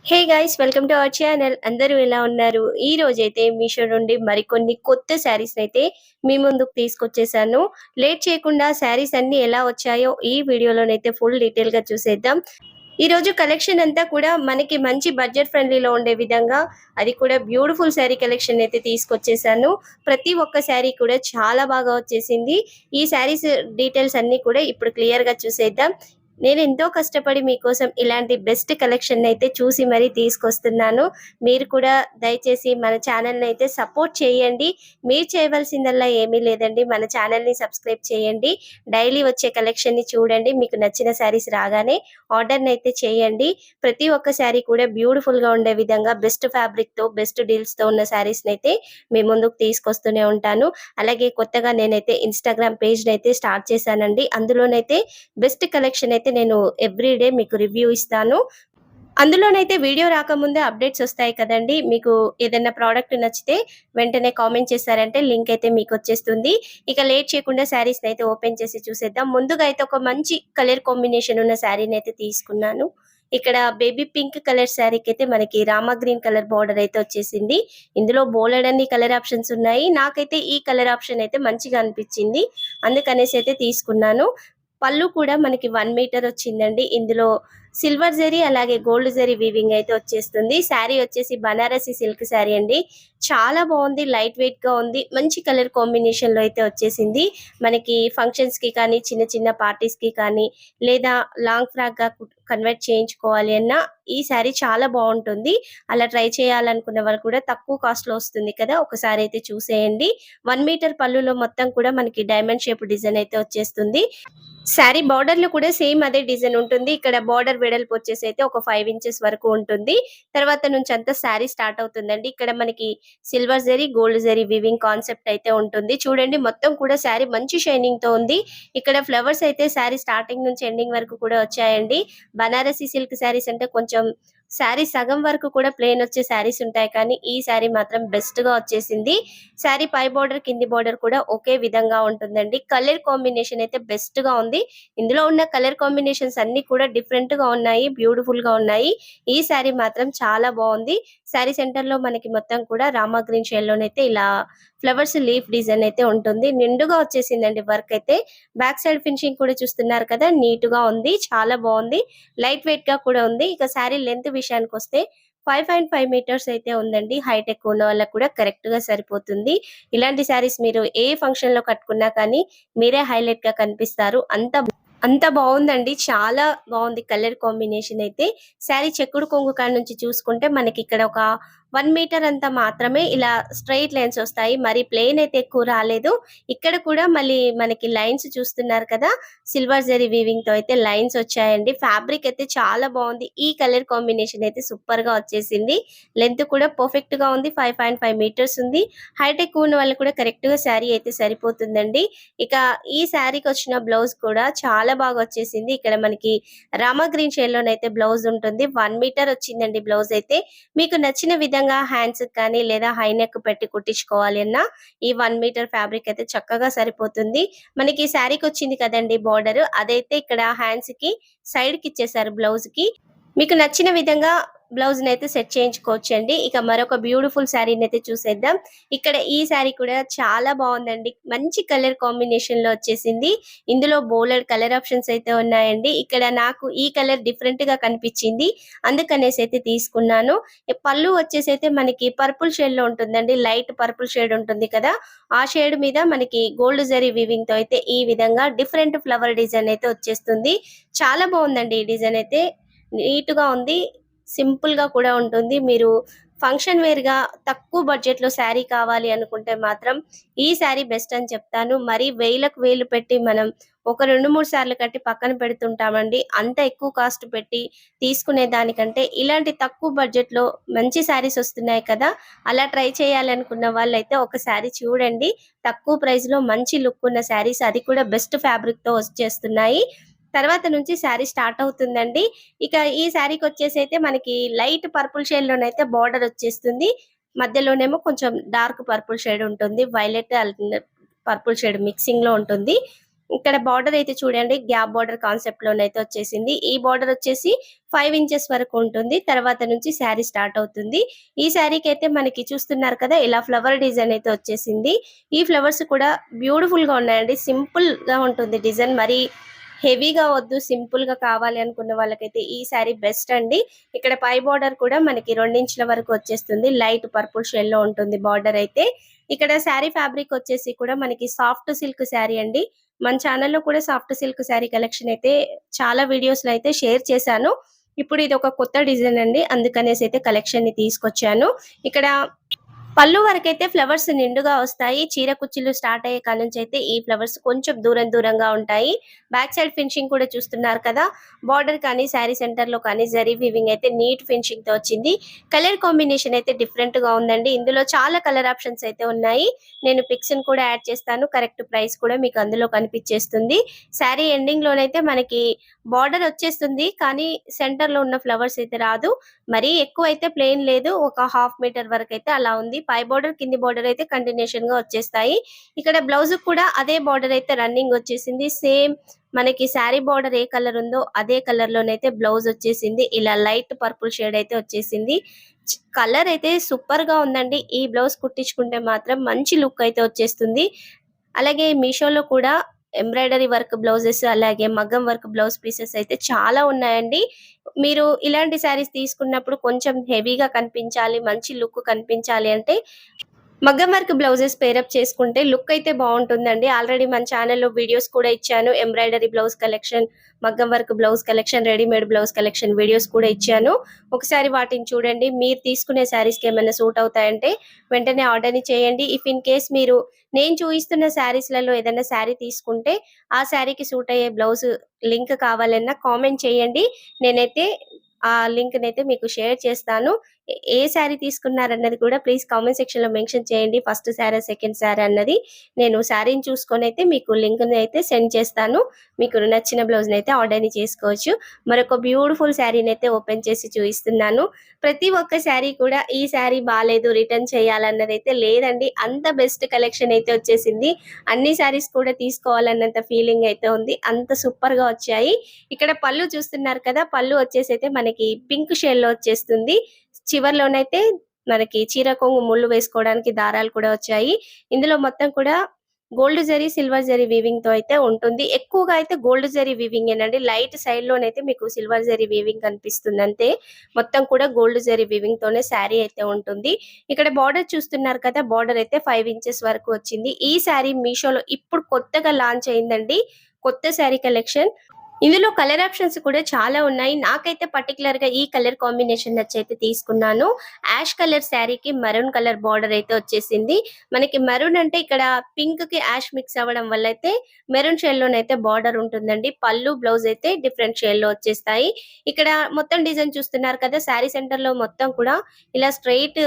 Hey guys, welcome to our channel. అందరూ ఎలా ఉన్నారు? ఈ రోజైతే మీషో నుండి మరికొన్ని కొత్త శారీస్ అయితే మీ ముందుకు తీసుకొచ్చేసాను. లేట్ చేయకుండా శారీస్ అన్ని ఎలా వచ్చాయో ఈ వీడియోలోనైతే ఫుల్ డీటెయిల్ గా చూసేద్దాం. ఈ రోజు కలెక్షన్ అంతా కూడా మనకి మంచి బడ్జెట్ ఫ్రెండ్లీలో ఉండే విధంగా, అది కూడా బ్యూటిఫుల్ శారీ కలెక్షన్ అయితే తీసుకొచ్చేసాను. ప్రతి ఒక్క శారీ కూడా చాలా బాగా వచ్చేసింది. ఈ శారీస్ డీటెయిల్స్ అన్ని కూడా ఇప్పుడు క్లియర్ గా చూసేద్దాం. నేను ఎంతో కష్టపడి మీకోసం ఇలాంటి బెస్ట్ కలెక్షన్ అయితే చూసి మరీ తీసుకొస్తున్నాను. మీరు కూడా దయచేసి మన ఛానల్ని అయితే సపోర్ట్ చేయండి. మీరు చేయవలసిందల్లా ఏమీ లేదండి, మన ఛానల్ని సబ్స్క్రైబ్ చేయండి. డైలీ వచ్చే కలెక్షన్ని చూడండి. మీకు నచ్చిన శారీస్ రాగానే ఆర్డర్ని అయితే చేయండి. ప్రతి ఒక్క శారీ కూడా బ్యూటిఫుల్గా ఉండే విధంగా బెస్ట్ ఫ్యాబ్రిక్తో బెస్ట్ డీల్స్తో ఉన్న శారీస్ని అయితే మీ ముందుకు తీసుకొస్తూనే ఉంటాను. అలాగే కొత్తగా నేనైతే ఇన్స్టాగ్రామ్ పేజ్ని అయితే స్టార్ట్ చేశానండి. అందులోనైతే బెస్ట్ కలెక్షన్ అయితే నేను ఎవ్రీడే మీకు రివ్యూ ఇస్తాను. అందులోనైతే వీడియో రాకముందే అప్డేట్స్ వస్తాయి కదండి. మీకు ఏదైనా ప్రోడక్ట్ నచ్చితే వెంటనే కామెంట్ చేశారంటే లింక్ అయితే మీకు వచ్చేస్తుంది. ఇక లేట్ చేయకుండా శారీస్ అయితే ఓపెన్ చేసి చూసేద్దాం. ముందుగా అయితే ఒక మంచి కలర్ కాంబినేషన్ ఉన్న శారీని అయితే తీసుకున్నాను. ఇక్కడ బేబీ పింక్ కలర్ శారీకి అయితే మనకి రామా గ్రీన్ కలర్ బార్డర్ అయితే వచ్చేసింది. ఇందులో బోలెడన్ని కలర్ ఆప్షన్స్ ఉన్నాయి. నాకైతే ఈ కలర్ ఆప్షన్ అయితే మంచిగా అనిపించింది, అందుకనేసి అయితే తీసుకున్నాను. పళ్ళు కూడా మనకి 1 మీటర్ వచ్చిందండి. ఇందులో సిల్వర్ జరీ అలాగే గోల్డ్ జరీ వీవింగ్ అయితే వచ్చేస్తుంది. శారీ వచ్చేసి బనారసి సిల్క్ శారీ అండి. చాలా బాగుంది, లైట్ వెయిట్ గా ఉంది, మంచి కలర్ కాంబినేషన్ లో అయితే వచ్చేసింది. మనకి ఫంక్షన్స్ కి కానీ చిన్న చిన్న పార్టీస్ కి కానీ లేదా లాంగ్ ఫ్రాక్ గా కన్వర్ట్ చేయించుకోవాలి అన్నా ఈ శారీ చాలా బాగుంటుంది. అలా ట్రై చేయాలనుకున్న వాళ్ళు కూడా తక్కువ కాస్ట్ లో వస్తుంది కదా, ఒకసారి అయితే చూసేయండి. 1 మీటర్ పళ్ళులో మొత్తం కూడా మనకి డైమండ్ షేప్ డిజైన్ అయితే వచ్చేస్తుంది. శారీ బార్డర్ లో కూడా సేమ్ అదే డిజైన్ ఉంటుంది. ఇక్కడ బార్డర్ వెడల్పు వచ్చేసి అయితే ఒక 5 ఇంచెస్ వరకు ఉంటుంది. తర్వాత నుంచి అంతా శారీ స్టార్ట్ అవుతుందండి. ఇక్కడ మనకి silver zari gold zari weaving concept అయితే ఉంటుంది. చూడండి, మొత్తం కూడా శారీ మంచి షైనింగ్ తో ఉంది. ఇక్కడ ఫ్లవర్స్ అయితే శారీ స్టార్టింగ్ నుంచి ఎండింగ్ వరకు కూడా వచ్చాయండి. బనారసి సిల్క్ శారీస్ అంటే కొంచెం శారీ సగం వరకు కూడా ప్లేన్ వచ్చే శారీస్ ఉంటాయి, కానీ ఈ శారీ మాత్రం బెస్ట్ గా వచ్చేసింది. శారీ పై బార్డర్ కింది బార్డర్ కూడా ఒకే విధంగా ఉంటుందండి. కలర్ కాంబినేషన్ అయితే బెస్ట్ గా ఉంది. ఇందులో ఉన్న కలర్ కాంబినేషన్స్ అన్ని కూడా డిఫరెంట్ గా ఉన్నాయి, బ్యూటిఫుల్ గా ఉన్నాయి. ఈ శారీ మాత్రం చాలా బాగుంది. శారీ సెంటర్ లో మనకి మొత్తం కూడా రామా గ్రీన్ షేడ్ లోనైతే ఇలా ఫ్లవర్స్ లీఫ్ డిజైన్ అయితే ఉంటుంది. నిండుగా వచ్చేసిందండి వర్క్ అయితే. బ్యాక్ సైడ్ ఫినిషింగ్ కూడా చూస్తున్నారు కదా, నీట్ గా ఉంది, చాలా బాగుంది, లైట్ వెయిట్ గా కూడా ఉంది. ఇక శారీ లెంత్ విషయానికి వస్తే 5.5 మీటర్స్ అయితే ఉందండి. హైట్ ఎక్కువ ఉన్న వాళ్ళకి కూడా కరెక్ట్ గా సరిపోతుంది. ఇలాంటి శారీస్ మీరు ఏ ఫంక్షన్ లో కట్టుకున్నా కానీ మీరే హైలైట్ గా కనిపిస్తారు. అంత బాగుందండి, చాలా బాగుంది కలర్ కాంబినేషన్ అయితే. శారీ చెక్కుడు కొంగు కాడ నుంచి చూసుకుంటే మనకి ఇక్కడ ఒక 1 మీటర్ అంతా మాత్రమే ఇలా స్ట్రైట్ లైన్స్ వస్తాయి. మరి ప్లెయిన్ అయితే ఎక్కువ రాలేదు. ఇక్కడ కూడా మళ్ళీ మనకి లైన్స్ చూస్తున్నారు కదా, సిల్వర్ జరీ వీవింగ్ తో అయితే లైన్స్ వచ్చాయండి. ఫ్యాబ్రిక్ అయితే చాలా బాగుంది. ఈ కలర్ కాంబినేషన్ అయితే సూపర్ గా వచ్చేసింది. లెంత్ కూడా పర్ఫెక్ట్ గా ఉంది, 5.5 మీటర్స్ ఉంది. హైట్ ఎక్కువ ఉన్న వాళ్ళకి కూడా కరెక్ట్ గా శారీ అయితే సరిపోతుందండి. ఇక ఈ శారీకి వచ్చిన బ్లౌజ్ కూడా చాలా బాగా వచ్చేసింది. ఇక్కడ మనకి రామా గ్రీన్ షేడ్ లోనైతే బ్లౌజ్ ఉంటుంది. 1 మీటర్ వచ్చిందండి బ్లౌజ్ అయితే. మీకు నచ్చిన విధంగా హ్యాండ్స్ కానీ లేదా హై నెక్ పెట్టి కుట్టించుకోవాలి అన్నా ఈ 1 మీటర్ ఫ్యాబ్రిక్ అయితే చక్కగా సరిపోతుంది. మనకి శారీకి వచ్చింది కదండి బార్డర్, అదైతే ఇక్కడ హ్యాండ్స్ కి సైడ్ కి ఇచ్చేసారు బ్లౌజ్ కి. మీకు నచ్చిన విధంగా బ్లౌజ్ అయితే సెట్ చేయించుకోవచ్చండి. ఇక మరొక బ్యూటిఫుల్ శారీని అయితే చూసేద్దాం. ఇక్కడ ఈ శారీ కూడా చాలా బాగుందండి, మంచి కలర్ కాంబినేషన్ లో వచ్చేసింది. ఇందులో బోలెడ్ కలర్ ఆప్షన్స్ అయితే ఉన్నాయండి. ఇక్కడ నాకు ఈ కలర్ డిఫరెంట్ గా కనిపించింది, అందుకనేసి అయితే తీసుకున్నాను. పళ్ళు వచ్చేసి అయితే మనకి పర్పుల్ షేడ్ లో ఉంటుందండి. లైట్ పర్పుల్ షేడ్ ఉంటుంది కదా, ఆ షేడ్ మీద మనకి గోల్డ్ జరీ వీవింగ్ తో అయితే ఈ విధంగా డిఫరెంట్ ఫ్లవర్ డిజైన్ అయితే వచ్చేస్తుంది. చాలా బాగుందండి ఈ డిజైన్ అయితే, నీట్ గా ఉంది, సింపుల్ గా కూడా ఉంటుంది. మీరు ఫంక్షన్ వేర్ గా తక్కువ బడ్జెట్ లో శారీ కావాలి అనుకుంటే మాత్రం ఈ శారీ బెస్ట్ అని చెప్తాను. మరి వేలకు వేలు పెట్టి మనం ఒక 2-3 సార్లు కట్టి పక్కన పెడుతుంటామండి. అంత ఎక్కువ కాస్ట్ పెట్టి తీసుకునే దానికంటే ఇలాంటి తక్కువ బడ్జెట్ లో మంచి శారీస్ వస్తున్నాయి కదా, అలా ట్రై చేయాలనుకున్న వాళ్ళైతే ఒకసారి చూడండి. తక్కువ ప్రైస్ లో మంచి లుక్ ఉన్న శారీస్, అది కూడా బెస్ట్ ఫ్యాబ్రిక్ తో వచ్చేస్తున్నాయి. తర్వాత నుంచి శారీ స్టార్ట్ అవుతుందండి. ఇక ఈ శారీకి వచ్చేసి అయితే మనకి లైట్ పర్పుల్ షేడ్ లోనైతే బార్డర్ వచ్చేస్తుంది. మధ్యలోనేమో కొంచెం డార్క్ పర్పుల్ షేడ్ ఉంటుంది, వైలెట్ పర్పుల్ షేడ్ మిక్సింగ్ లో ఉంటుంది. ఇక్కడ బార్డర్ అయితే చూడండి గ్యాప్ బార్డర్ కాన్సెప్ట్ లోనైతే వచ్చేసింది. ఈ బార్డర్ వచ్చేసి 5 ఇంచెస్ వరకు ఉంటుంది. తర్వాత నుంచి శారీ స్టార్ట్ అవుతుంది. ఈ శారీకి అయితే మనకి చూస్తున్నారు కదా ఇలా ఫ్లవర్ డిజైన్ అయితే వచ్చేసింది. ఈ ఫ్లవర్స్ కూడా బ్యూటిఫుల్ గా ఉన్నాయండి. సింపుల్ గా ఉంటుంది డిజైన్, మరి హెవీగా వద్దు సింపుల్ గా కావాలి అనుకున్న వాళ్ళకైతే ఈ శారీ బెస్ట్ అండి. ఇక్కడ పై బార్డర్ కూడా మనకి 2 ఇంచుల వరకు వచ్చేస్తుంది. లైట్ పర్పుల్ షేడ్ లో ఉంటుంది బార్డర్ అయితే. ఇక్కడ శారీ ఫ్యాబ్రిక్ వచ్చేసి కూడా మనకి సాఫ్ట్ సిల్క్ శారీ అండి. మన ఛానల్లో కూడా సాఫ్ట్ సిల్క్ శారీ కలెక్షన్ అయితే చాలా వీడియోస్ లో అయితే షేర్ చేశాను. ఇప్పుడు ఇది ఒక కొత్త డిజైన్ అండి, అందుకనేసి అయితే కలెక్షన్ ని తీసుకొచ్చాను. ఇక్కడ పళ్ళు వరకైతే ఫ్లవర్స్ నిండుగా వస్తాయి. చీర కుచ్చిళ్ళు స్టార్ట్ అయ్యే కాడ నుంచి అయితే ఈ ఫ్లవర్స్ కొంచెం దూరం దూరంగా ఉంటాయి. బ్యాక్ సైడ్ ఫినిషింగ్ కూడా చూస్తున్నారు కదా. బార్డర్ కానీ శారీ సెంటర్ లో కానీ జరీ వీవింగ్ అయితే నీట్ ఫినిషింగ్ తో వచ్చింది. కలర్ కాంబినేషన్ అయితే డిఫరెంట్ గా ఉందండి. ఇందులో చాలా కలర్ ఆప్షన్స్ అయితే ఉన్నాయి. నేను పిక్స్ కూడా యాడ్ చేస్తాను. కరెక్ట్ ప్రైస్ కూడా మీకు అందులో కనిపించేస్తుంది. శారీ ఎండింగ్ లోనైతే మనకి బార్డర్ వచ్చేస్తుంది, కానీ సెంటర్ లో ఉన్న ఫ్లవర్స్ అయితే రాదు. మరీ ఎక్కువ అయితే ప్లేన్ లేదు, ఒక హాఫ్ మీటర్ వరకు అయితే అలా ఉంది. పై బార్డర్ కింది బార్డర్ అయితే కంటిన్యూషన్ గా వచ్చేస్తాయి. ఇక్కడ బ్లౌజ్ కూడా అదే బార్డర్ అయితే రన్నింగ్ వచ్చేసింది. సేమ్ మనకి శారీ బార్డర్ ఏ కలర్ ఉందో అదే కలర్ లోనైతే బ్లౌజ్ వచ్చేసింది. ఇలా లైట్ పర్పుల్ షేడ్ అయితే వచ్చేసింది. కలర్ అయితే సూపర్ గా ఉందండి. ఈ బ్లౌజ్ కుట్టించుకుంటే మాత్రం మంచి లుక్ అయితే వచ్చేస్తుంది. అలాగే మీషోలో కూడా ఎంబ్రాయిడరీ వర్క్ బ్లౌజెస్ అలాగే మగ్గం వర్క్ బ్లౌజ్ పీసెస్ అయితే చాలా ఉన్నాయండి. మీరు ఇలాంటి శారీస్ తీసుకున్నప్పుడు కొంచెం హెవీగా కనిపించాలి, మంచి లుక్ కనిపించాలి అంటే మగ్గం వర్క్ బ్లౌజెస్ పేరప్ చేసుకుంటే లుక్ అయితే బాగుంటుందండి. ఆల్రెడీ మన ఛానల్లో వీడియోస్ కూడా ఇచ్చాను. ఎంబ్రాయిడరీ బ్లౌజ్ కలెక్షన్, మగ్గం work blouse collection, readymade blouse collection videos కూడా ఇచ్చాను. ఒకసారి వాటిని చూడండి. మీరు తీసుకునే శారీస్కి ఏమైనా సూట్ అవుతాయంటే వెంటనే ఆర్డర్ని చేయండి. ఇఫ్ ఇన్ కేస్ మీరు నేను చూపిస్తున్న శారీస్లలో ఏదైనా శారీ తీసుకుంటే ఆ శారీకి సూట్ అయ్యే బ్లౌజ్ లింక్ కావాలన్నా కామెంట్ చేయండి. నేనైతే ఆ లింక్ నైతే మీకు షేర్ చేస్తాను. ఏ శారీ తీసుకున్నారన్నది కూడా ప్లీజ్ కామెంట్ సెక్షన్ లో మెన్షన్ చేయండి. ఫస్ట్ శారీ సెకండ్ శారీ అన్నది నేను శారీని చూసుకొని అయితే మీకు లింక్ అయితే సెండ్ చేస్తాను. మీకు నచ్చిన బ్లౌజ్ అయితే ఆర్డర్ ని చేసుకోవచ్చు. మరొక బ్యూటిఫుల్ శారీని అయితే ఓపెన్ చేసి చూపిస్తున్నాను. ప్రతి ఒక్క శారీ కూడా ఈ శారీ బాగాలేదు రిటర్న్ చేయాలన్నది అయితే లేదండి. అంత బెస్ట్ కలెక్షన్ అయితే వచ్చేసింది. అన్ని శారీస్ కూడా తీసుకోవాలన్నంత ఫీలింగ్ అయితే ఉంది. అంత సూపర్ గా వచ్చాయి. ఇక్కడ పళ్ళు చూస్తున్నారు కదా. పళ్ళు వచ్చేసి అయితే మనకి పింక్ షేడ్ లో వచ్చేస్తుంది. చివర్లోనైతే మనకి చీర కొంగు ముళ్ళు వేసుకోవడానికి దారాలు కూడా వచ్చాయి. ఇందులో మొత్తం కూడా gold zari silver zari weaving తో అయితే ఉంటుంది. ఎక్కువగా అయితే గోల్డ్ జరీ వీవింగ్ ఏనండి. లైట్ సైడ్ లోనైతే మీకు సిల్వర్ జరీ వీవింగ్ కనిపిస్తుంది అంతే. మొత్తం కూడా గోల్డ్ జరీ వీవింగ్ తోనే శారీ అయితే ఉంటుంది. ఇక్కడ బార్డర్ చూస్తున్నారు కదా. బార్డర్ అయితే 5 ఇంచెస్ వరకు వచ్చింది. ఈ శారీ మీషోలో ఇప్పుడు కొత్తగా లాంచ్ అయిందండి. కొత్త శారీ కలెక్షన్. ఇందులో కలర్ ఆప్షన్స్ కూడా చాలా ఉన్నాయి. నాకైతే పర్టికులర్ గా ఈ కలర్ కాంబినేషన్ నచ్చైతే తీసుకున్నాను. యాష్ కలర్ శారీకి మెరూన్ కలర్ బార్డర్ అయితే వచ్చేసింది. మనకి మెరూన్ అంటే ఇక్కడ పింక్ కి యాష్ మిక్స్ అవ్వడం వల్ల అయితే మెరూన్ షేడ్ లోనైతే బార్డర్ ఉంటుందండి. పళ్ళు బ్లౌజ్ అయితే డిఫరెంట్ షేడ్ లో వచ్చేస్తాయి. ఇక్కడ మొత్తం డిజైన్ చూస్తున్నారు కదా. శారీ సెంటర్ లో మొత్తం కూడా ఇలా స్ట్రైట్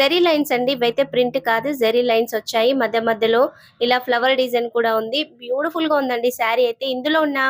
జరీ లైన్స్ అండి. ఇవైతే ప్రింట్ కాదు, జరీ లైన్స్ వచ్చాయి. మధ్య మధ్యలో ఇలా ఫ్లవర్ డిజైన్ కూడా ఉంది. బ్యూటిఫుల్ గా ఉందండి శారీ అయితే. ఇందులో ఉన్న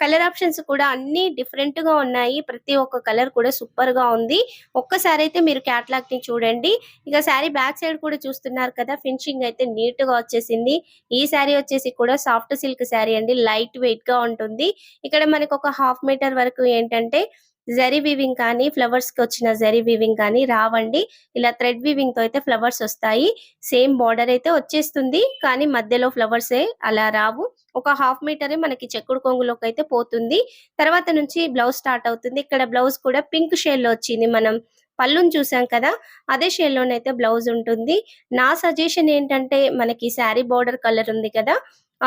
కలర్ ఆప్షన్స్ కూడా అన్ని డిఫరెంట్ గా ఉన్నాయి. ప్రతి ఒక్క కలర్ కూడా సూపర్ గా ఉంది. ఒక్కసారి అయితే మీరు క్యాటలాగ్ ని చూడండి. ఇక శారీ బ్యాక్ సైడ్ కూడా చూస్తున్నారు కదా. ఫినిషింగ్ అయితే నీట్ గా వచ్చేసింది. ఈ శారీ వచ్చేసి కూడా సాఫ్ట్ సిల్క్ శారీ అండి. లైట్ వెయిట్ గా ఉంటుంది. ఇక్కడ మనకు ఒక హాఫ్ మీటర్ వరకు ఏంటంటే జరీ వీవింగ్ కానీ ఫ్లవర్స్ కి వచ్చిన జరీ వీవింగ్ కానీ రావండి. ఇలా థ్రెడ్ వీవింగ్ తో అయితే ఫ్లవర్స్ వస్తాయి. సేమ్ బార్డర్ అయితే వచ్చేస్తుంది, కానీ మధ్యలో ఫ్లవర్స్ అలా రావు. ఒక హాఫ్ మీటరే మనకి చెక్కుడు కొంగులోకి అయితే పోతుంది. తర్వాత నుంచి బ్లౌజ్ స్టార్ట్ అవుతుంది. ఇక్కడ బ్లౌజ్ కూడా పింక్ షేడ్ లో వచ్చింది. మనం పళ్ళుని చూసాం కదా, అదే షేడ్ లోనైతే బ్లౌజ్ ఉంటుంది. నా సజెషన్ ఏంటంటే మనకి శారీ బార్డర్ కలర్ ఉంది కదా,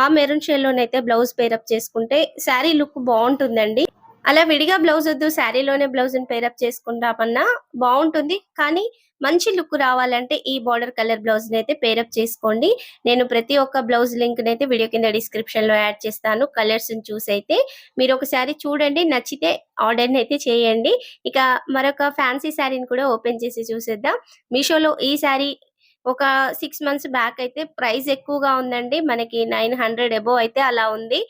ఆ మెరూన్ షేడ్ లోనైతే బ్లౌజ్ పేరప్ చేసుకుంటే శారీ లుక్ బాగుంటుందండి. అలా విడిగా బ్లౌజ్ వద్దు, శారీలోనే బ్లౌజ్ పేరప్ చేసుకుంటామన్నా బాగుంటుంది. కానీ మంచి లుక్ రావాలంటే ఈ బార్డర్ కలర్ బ్లౌజ్ అయితే పేరప్ చేసుకోండి. నేను ప్రతి ఒక్క బ్లౌజ్ లింక్ అయితే వీడియో కింద డిస్క్రిప్షన్ లో యాడ్ చేస్తాను. కలర్స్ చూసి అయితే మీరు ఒకసారి చూడండి, నచ్చితే ఆర్డర్ అయితే చేయండి. ఇక మరొక ఫ్యాన్సీ శారీని కూడా ఓపెన్ చేసి చూసేద్దాం. మీషోలో ఈ శారీ ఒక 6 మంత్స్ బ్యాక్ అయితే ప్రైస్ ఎక్కువగా ఉందండి. మనకి 900 అబోవ్ అయితే అలా ఉంది.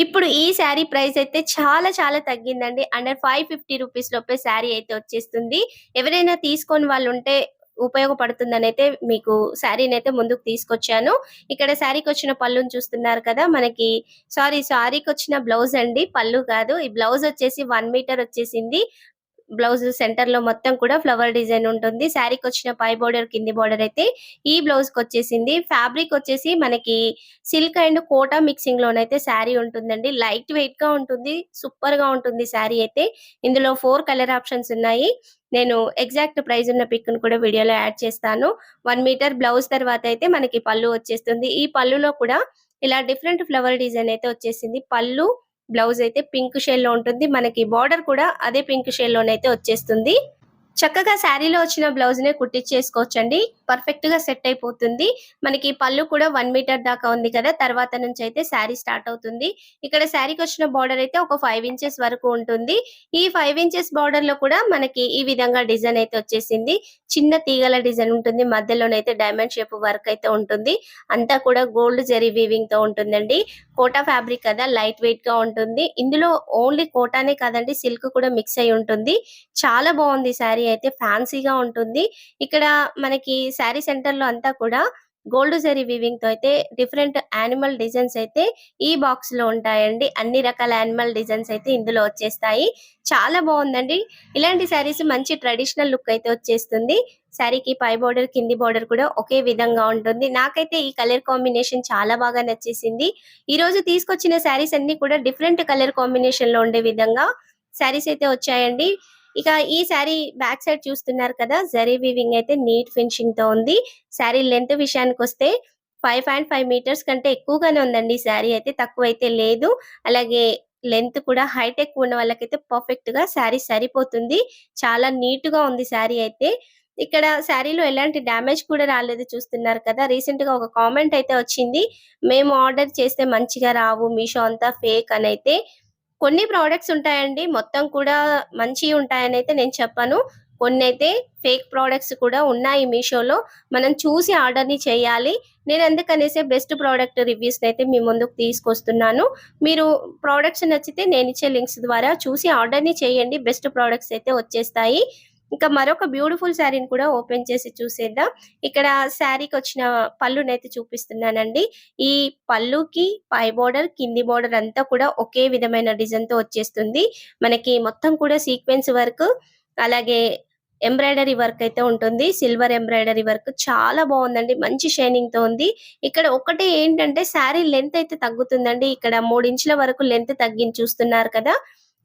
ఇప్పుడు ఈ శారీ ప్రైస్ అయితే చాలా చాలా తగ్గిందండి. అండర్ 550 రూపీస్ లోపే శారీ అయితే వచ్చేస్తుంది. ఎవరైనా తీసుకొని వాళ్ళు ఉంటే ఉపయోగపడుతుందనైతే మీకు శారీనైతే ముందుకు తీసుకొచ్చాను. ఇక్కడ శారీకొచ్చిన పళ్ళుని చూస్తున్నారు కదా! మనకి శారీకొచ్చిన బ్లౌజ్ అండి. పళ్ళు కాదు. ఈ బ్లౌజ్ వచ్చేసి 1 మీటర్ వచ్చేసింది. బ్లౌజ్ సెంటర్‌లో మొత్తం కూడా ఫ్లవర్ డిజైన్ ఉంటుంది. శారీకొచ్చిన పై బోర్డర్, కింది బోర్డర్ అయితే ఈ బ్లౌజ్‌కొచ్చేసింది. ఫ్యాబ్రిక్ వచ్చేసి మనకి సిల్క్ అండ్ కోటా మిక్సింగ్‌లోనైతే శారీ ఉంటుందండి. లైట్ వెయిట్‌గా ఉంటుంది. సూపర్‌గా ఉంటుంది శారీ అయితే. ఇందులో 4 కలర్ ఆప్షన్స్ ఉన్నాయి. నేను ఎగ్జాక్ట్ ప్రైస్ ఉన్న పిక్‌ని కూడా వీడియోలో యాడ్ చేస్తాను. 1 మీటర్ బ్లౌజ్ తర్వాత అయితే మనకి పళ్ళు వచ్చేస్తుంది. ఈ పళ్ళులో కూడా ఇలా డిఫరెంట్ ఫ్లవర్ డిజైన్ అయితే వచ్చేసింది. పళ్ళు, బ్లౌజ్ అయితే పింక్ షేడ్‌లో ఉంటుంది. మనకి బోర్డర్ కూడా అదే పింక్ షేడ్‌లోనైతే వచ్చేస్తుంది. చక్కగా శారీలో వచ్చిన బ్లౌజ్‌నే కుట్టించేసుకోవచ్చండి. పర్ఫెక్ట్‌గా సెట్ అయిపోతుంది. మనకి పళ్ళు కూడా 1 మీటర్ దాకా ఉంది కదా! తర్వాత నుంచయితే శారీ స్టార్ట్ అవుతుంది. ఇక్కడ శారీకొచ్చిన బోర్డర్ అయితే ఒక 5 ఇంచెస్ వరకు ఉంటుంది. ఈ 5 ఇంచెస్ బోర్డర్‌లో కూడా మనకి ఈ విధంగా డిజైన్ అయితే వచ్చేసింది. చిన్న తీగల డిజైన్ ఉంటుంది. మధ్యలోనైతే డైమండ్ షేప్ వర్క్ అయితే ఉంటుంది. అంతా కూడా గోల్డ్ జరీ వీవింగ్‌తో ఉంటుందండి. కోటా ఫ్యాబ్రిక్ కదా! లైట్ వెయిట్‌గా ఉంటుంది. ఇందులో ఓన్లీ కోటానే కాదండి, సిల్క్ కూడా మిక్స్ అయ్యి ఉంటుంది. చాలా బావుంది శారీ అయితే, ఫ్యాన్సీగా ఉంటుంది. ఇక్కడ మనకి శారీ సెంటర్‌లో అంతా కూడా గోల్డ్ జరీ వీవింగ్‌తో అయితే డిఫరెంట్ యానిమల్ డిజైన్స్ అయితే ఈ బాక్స్‌లో ఉంటాయండి. అన్ని రకాల యానిమల్ డిజైన్స్ అయితే ఇందులో వచ్చేస్తాయి. చాలా బావుందండి. ఇలాంటి శారీస్ మంచి ట్రెడిషనల్ లుక్ అయితే వచ్చేస్తుంది. శారీకి పై బోర్డర్, కింది బోర్డర్ కూడా ఒకే విధంగా ఉంటుంది. నాకైతే ఈ కలర్ కాంబినేషన్ చాలా బాగా నచ్చేసింది. ఈరోజు తీసుకొచ్చిన శారీస్ అన్నీ కూడా డిఫరెంట్ కలర్ కాంబినేషన్‌లో ఉండే విధంగా శారీస్ అయితే వచ్చాయండి. ఇక ఈ శారీ బ్యాక్ సైడ్ చూస్తున్నారు కదా! జరీ వీవింగ్ అయితే నీట్ ఫినిషింగ్‌తో ఉంది. శారీ లెంత్ విషయానికొస్తే 5.5 మీటర్స్ కంటే ఎక్కువగానే ఉందండి ఈ శారీ అయితే, తక్కువైతే లేదు. అలాగే లెంత్ కూడా హైట్ ఎక్కువ ఉన్న వాళ్ళకైతే పర్ఫెక్ట్‌గా శారీ సరిపోతుంది. చాలా నీట్‌గా ఉంది శారీ అయితే. ఇక్కడ శారీలో ఎలాంటి డ్యామేజ్ కూడా రాలేదు చూస్తున్నారు కదా! రీసెంట్‌గా ఒక కామెంట్ అయితే వచ్చింది. మేము ఆర్డర్ చేస్తే మంచిగా రావు, మీషో అంతా ఫేక్ అనైతే. కొన్ని ప్రొడక్ట్స్ ఉంటాయండి. మొత్తం కూడా మంచియి ఉంటాయనైతే నేను చెప్పను. కొన్నైతే ఫేక్ ప్రొడక్ట్స్ కూడా ఉన్నాయి మీషోలో. మనం చూసి ఆర్డర్‌ని చేయాలి. నేను అందుకనేసే బెస్ట్ ప్రొడక్ట్ రివ్యూస్‌నైతే మీ ముందుకు తీసుకొస్తున్నాను. మీరు ప్రొడక్ట్స్ నచ్చితే నేనిచ్చే లింక్స్ ద్వారా చూసి ఆర్డర్‌ని చేయండి. బెస్ట్ ప్రొడక్ట్స్ అయితే వచ్చేస్తాయి. ఇంకా మరొక బ్యూటిఫుల్ శారీని కూడా ఓపెన్ చేసి చూసేద్దాం. ఇక్కడ శారీకొచ్చిన పళ్ళునైతే చూపిస్తున్నానండి. ఈ పళ్ళుకి పై బోర్డర్, కింది బోర్డర్ అంతా కూడా ఒకే విధమైన డిజైన్‌తో వచ్చేస్తుంది. మనకి మొత్తం కూడా సీక్వెన్స్ వర్క్, అలాగే ఎంబ్రాయిడరీ వర్క్ అయితే ఉంటుంది. సిల్వర్ ఎంబ్రాయిడరీ వర్క్ చాలా బావుందండి. మంచి షైనింగ్‌తో ఉంది. ఇక్కడ ఒకటి ఏంటంటే శారీ లెంత్ అయితే తగ్గుతుందండి. ఇక్కడ 3 ఇంచుల వరకు లెంత్ తగ్గింది చూస్తున్నారు కదా!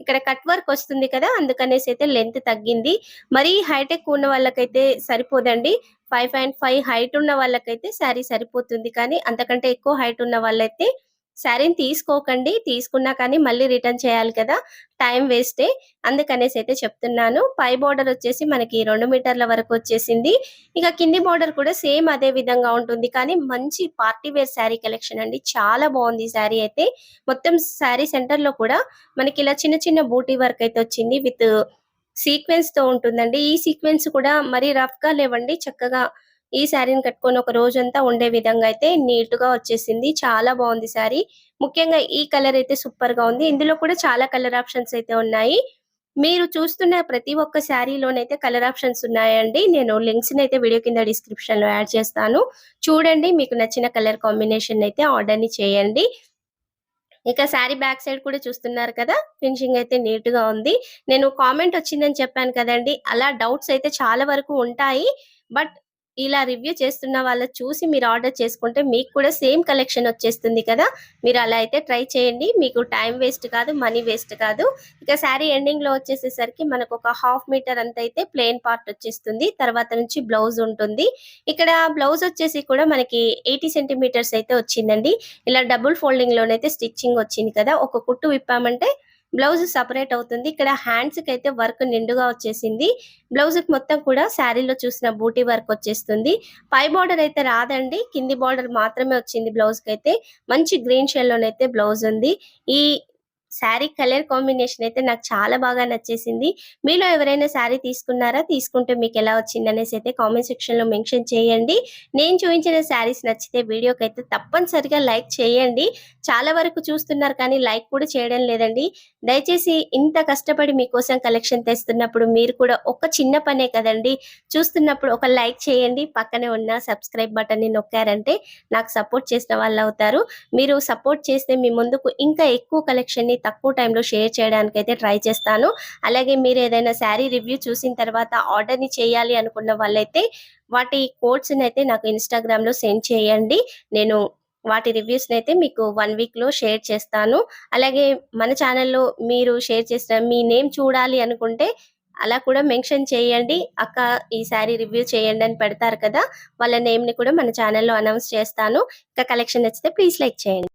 ఇక్కడ కట్ వర్క్ వస్తుంది కదా! అందుకనేసి అయితే లెంత్ తగ్గింది. మరీ హైట్ ఎక్కువ ఉన్న వాళ్ళకైతే సరిపోదండి. 5.5 హైట్ ఉన్న వాళ్ళకైతే శారీ సరిపోతుంది. కానీ అంతకంటే ఎక్కువ హైట్ ఉన్న వాళ్ళైతే శారీని తీసుకోకండి. తీసుకున్నా కానీ మళ్ళీ రిటర్న్ చేయాలి కదా! టైం వేస్టే. అందుకనేసి అయితే చెప్తున్నాను. పై బోర్డర్ వచ్చేసి మనకి 2 మీటర్ల వరకు వచ్చేసింది. ఇక కింది బోర్డర్ కూడా సేమ్ అదే విధంగా ఉంటుంది. కానీ మంచి పార్టీ వేర్ శారీ కలెక్షన్ అండి. చాలా బావుంది ఈ శారీ అయితే. మొత్తం శారీ సెంటర్‌లో కూడా మనకి ఇలా చిన్న చిన్న బూటీ వర్క్ అయితే వచ్చింది. విత్ సీక్వెన్స్‌తో ఉంటుందండి. ఈ సీక్వెన్స్ కూడా మరీ రఫ్‌గా లేవండి. చక్కగా ఈ శారీని కట్టుకొని ఒక రోజంతా ఉండే విధంగా అయితే నీట్‌గా వచ్చేసింది. చాలా బావుంది శారీ. ముఖ్యంగా ఈ కలర్ అయితే సూపర్‌గా ఉంది. ఇందులో కూడా చాలా కలర్ ఆప్షన్స్ అయితే ఉన్నాయి. మీరు చూస్తున్న ప్రతి ఒక్క శారీలోనైతే కలర్ ఆప్షన్స్ ఉన్నాయండి. నేను లింక్స్‌నైతే వీడియో కింద డిస్క్రిప్షన్‌లో యాడ్ చేస్తాను. చూడండి, మీకు నచ్చిన కలర్ కాంబినేషన్ అయితే ఆర్డర్‌ని చేయండి. ఇక శారీ బ్యాక్ సైడ్ కూడా చూస్తున్నారు కదా! ఫినిషింగ్ అయితే నీట్‌గా ఉంది. నేను కామెంట్ వచ్చిందని చెప్పాను కదండీ! అలా డౌట్స్ అయితే చాలా వరకు ఉంటాయి. బట్ ఇలా రివ్యూ చేస్తున్న వాళ్ళది చూసి మీరు ఆర్డర్ చేసుకుంటే మీకు కూడా సేమ్ కలెక్షన్ వచ్చేస్తుంది కదా! మీరు అలా అయితే ట్రై చేయండి. మీకు టైం వేస్ట్ కాదు, మనీ వేస్ట్ కాదు. ఇక శారీ ఎండింగ్‌లో వచ్చేసేసరికి మనకొక హాఫ్ మీటర్ అంతైతే ప్లెయిన్ పార్ట్ వచ్చేస్తుంది. తర్వాత నుంచి బ్లౌజ్ ఉంటుంది. ఇక్కడ బ్లౌజ్ వచ్చేసి కూడా మనకి 80 సెంటీమీటర్స్ అయితే వచ్చిందండి. ఇలా డబుల్ ఫోల్డింగ్‌లోనైతే స్టిచ్చింగ్ వచ్చింది కదా! ఒక కుట్టు విప్పామంటే బ్లౌజ్ సెపరేట్ అవుతుంది. ఇక్కడ హ్యాండ్స్‌కైతే వర్క్ నిండుగా వచ్చేసింది. బ్లౌజ్‌కి మొత్తం కూడా శారీలో చూసిన బూటీ వర్క్ వచ్చేస్తుంది. పై బోర్డర్ అయితే రాదండి. కింది బోర్డర్ మాత్రమే వచ్చింది బ్లౌజ్‌కైతే. మంచి గ్రీన్ షేడ్‌లోనైతే బ్లౌజ్ ఉంది. ఈ శారీ కలర్ కాంబినేషన్ అయితే నాకు చాలా బాగా నచ్చేసింది. మీలో ఎవరైనా శారీ తీసుకున్నారా? తీసుకుంటే మీకెలా వచ్చిందనేసి అయితే కామెంట్ సెక్షన్‌లో మెన్షన్ చేయండి. నేను చూయించిన శారీస్ నచ్చితే వీడియోకైతే తప్పనిసరిగా లైక్ చేయండి. చాలా వరకు చూస్తున్నారు కానీ లైక్ కూడా చేయడం లేదండి. దయచేసి ఇంత కష్టపడి మీకోసం కలెక్షన్ తెస్తున్నప్పుడు మీరు కూడా ఒక చిన్న పనే కదండీ! చూస్తున్నప్పుడు ఒక లైక్ చేయండి. పక్కనే ఉన్న సబ్స్క్రైబ్ బటన్‌ని నొక్కారంటే నాకు సపోర్ట్ చేసిన వాళ్ళవుతారు. మీరు సపోర్ట్ చేస్తే మీ ముందుకు ఇంకా ఎక్కువ కలెక్షన్‌ని తక్కువ టైంలో షేర్ చేయడానికైతే ట్రై చేస్తాను. అలాగే మీరు ఏదైనా శారీ రివ్యూ చూసిన తర్వాత ఆర్డర్‌ని చేయాలి అనుకున్న వాళ్ళైతే వాటి కోడ్స్‌నైతే నాకు ఇన్‌స్టాగ్రామ్‌లో సెండ్ చేయండి. నేను వాటి రివ్యూస్‌నైతే మీకు 1 వీక్‌లో షేర్ చేస్తాను. అలాగే మన ఛానెల్‌లో మీరు షేర్ చేసిన మీ నేమ్ చూడాలి అనుకుంటే అలా కూడా మెన్షన్ చేయండి. అక్క ఈ శారీ రివ్యూ చేయండి అని పెడతారు కదా! వాళ్ళ నేమ్‌ని కూడా మన ఛానెల్‌లో అనౌన్స్ చేస్తాను. ఇంకా కలెక్షన్ నచ్చితే ప్లీజ్ లైక్ చేయండి.